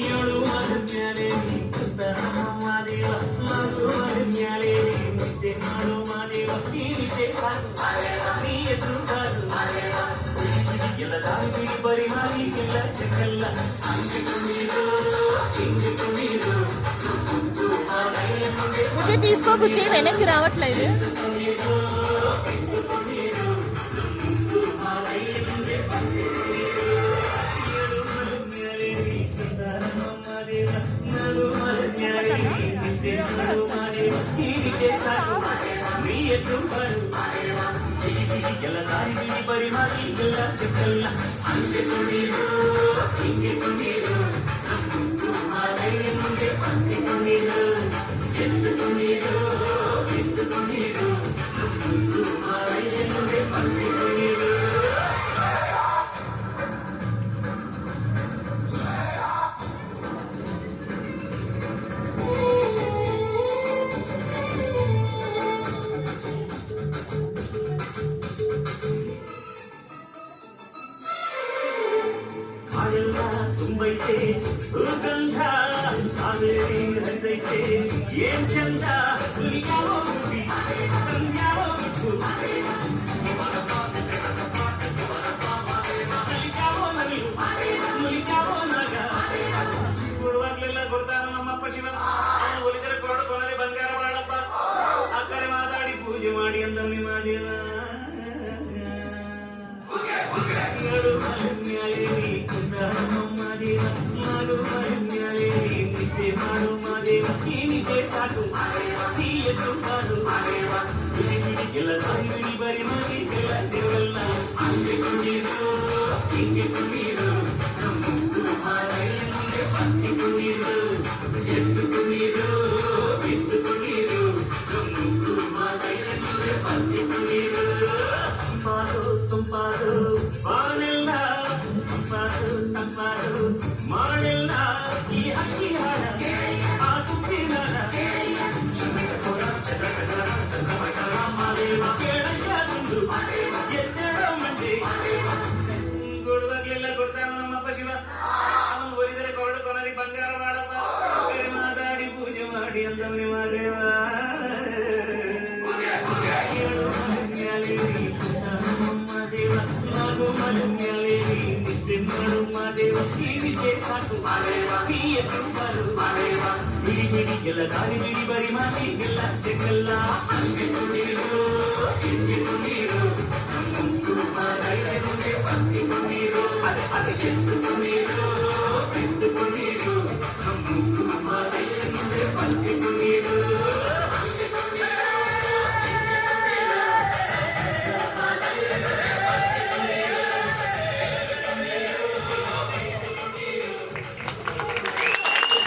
ಏಳು ಮಗನ್ಯಾಲೆ ನೀ ಕುಂತ ಮಾದೇವ ಮಗು ಮಗನ್ಯಾಲೆ ನೀ ನಿದ್ದೆ ಮಾಡು ಮಾದೇವ ಈ ನಿದ್ದೆ ಸಾಕು ನೀ ಎದ್ದು ಬಾರು ಎಲ್ಲ ದಾರಿ ಬಿಡಿ ಬರಿ ಮಾರಿ ಎಲ್ಲ ಚೆಕ್ಕಲ್ಲ ಹಂಗೆ ಕುಣಿರು ಹಿಂಗೆ ಕುಣಿರು मुझे తీసుకో బుజ్జి వెనక్కి రావట్లేదు ಎಲ್ಲ ದಾರಿ ಬಿಡಿ ಬರಿ ಮಾರಿ ಎಲ್ಲ ಚೆಕ್ಕಲ್ಲ ಹಂಗೆ ಕುಣಿರು ಹಿಂಗೆ ಕುಣಿರು ಮುಂದೆ ಹಂಗೆ ಕುಣಿರು ಎದ್ದು ಕುಣಿರು ಎದ್ದು ಕುಣಿರು ಮುಂದೆ ಹಂಗೆ ಕುಣಿರು ಕಾಳೆಲ್ಲ ತುಂಬೈತೆ ಗಂಧ ಕಾವೇರಿ ಹರಿದೈತೆ ಏನ್ ಚಂದ ಹುಲಿಯಾವೋ ಗುಡಿ ತಂದ್ಯಾವೋ ಬಿಟ್ಟು ನಲಿಕಾವೋ ನವಿಲು ನುಲಿಕಾವೋ ನಾಗ ಕೊಡುವಾಗ್ಲೆಲ್ಲ ಕೊಡ್ತಾನ ನಮ್ಮಪ್ಪ ಶಿವ ಒಲಿದರೆ ಕೊರಡು ಕೊನರೆ ಬಂಗಾರ ಮಾಡಪ್ಪ ಆ ಕಡೆ ಮಾತಾಡಿ ಪೂಜೆ ಮಾಡಿ ಅಂತ ನಿಮ್ಮ ದೇವ ಏಳು ಮಗನ್ಯಾಲೆ ನೀ ಕುಂತ ಮಾದೇವ ಮಾಡು ಮಗನ್ಯಾಲೆ ನೀ ನಿದ್ದೆ ಮಾಡು ಮಾದೇವ ಈ ನಿದ್ದೆ ಸಾಕು ನೀ ಎದ್ದು ಮಾಡು ಬಿಡಿ ಬಿಡಿ ಎಲ್ಲ ದಾರಿ ಬಿಡಿ ಬರಿ ಮಾಡಿ ಎಲ್ಲ ದೇವಲ್ಲ ಹಂಗೆ ಕುಣಿರು ಹಿಂಗೆ ಕುಣಿರು ಮುಂದೆ ಹಂಗೆ ಕುಣಿರು ಎದ್ದು ಕುಣಿರು ಎದ್ದು ಕುಣಿರು ಮುಂದೆ ಹಂಗೆ ಕುಣಿರು ಮಾಡು ಸೊಂಪಾಡು ಬಾನೆಲ್ಲ ತಂಪಾಡು ತಂಪಾಡು ಮಾಡೆಲ್ಲ ಈ ಅಕ್ಕಿ ಹಾಡ ಆ ತುಪ್ಪಿನ ಮಾದೇವ ಕೇಳಯ್ಯ ದುಂಡು ಎದ್ದೆರೋ ಮಂಡೆ ಕೊಡುವಾಗ್ಲೆಲ್ಲ ಕೊಡ್ತಾನ ನಮ್ಮಪ್ಪ ಶಿವ ಅವನು ಒಲಿದರೆ ಕೊರಡು ಕೊನರಿ ಬಂಗಾರ ಮಾಡಪ್ಪ ಕರೆ ಮಾತಾಡಿ ಪೂಜೆ ಮಾಡಿ ಅಂತವನೇ ಮಾದೇವ ಏಳು ಮಗನ್ಯಾಲೆ ನೀ ಕುಂತ ಮಾದೇವ ಮಗು ಮಗನ್ಯಾಲೆ ನೀ ನಿದ್ದೆ ಮಾಡು ಮಾದೇವ ಈ ನಿದ್ದೆ ಸಾಕು ನೀ ಎದ್ದು ಬಾರು ಬಿಡಿ ಬಿಡಿ ಎಲ್ಲ ದಾರಿ ಬಿಡಿ ಬರಿ ಮಾತಿ ಎಲ್ಲ ಚೆಕ್ಕಲ್ಲ ಹಂಗೆ ಕುಣಿರು ಹಿಂಗೆ ಕುಣಿರು ಮುಂದೆ ಹಂಗೆ ಕುಣಿರು ಅದೇ ಎದ್ದು ಕುಣಿರು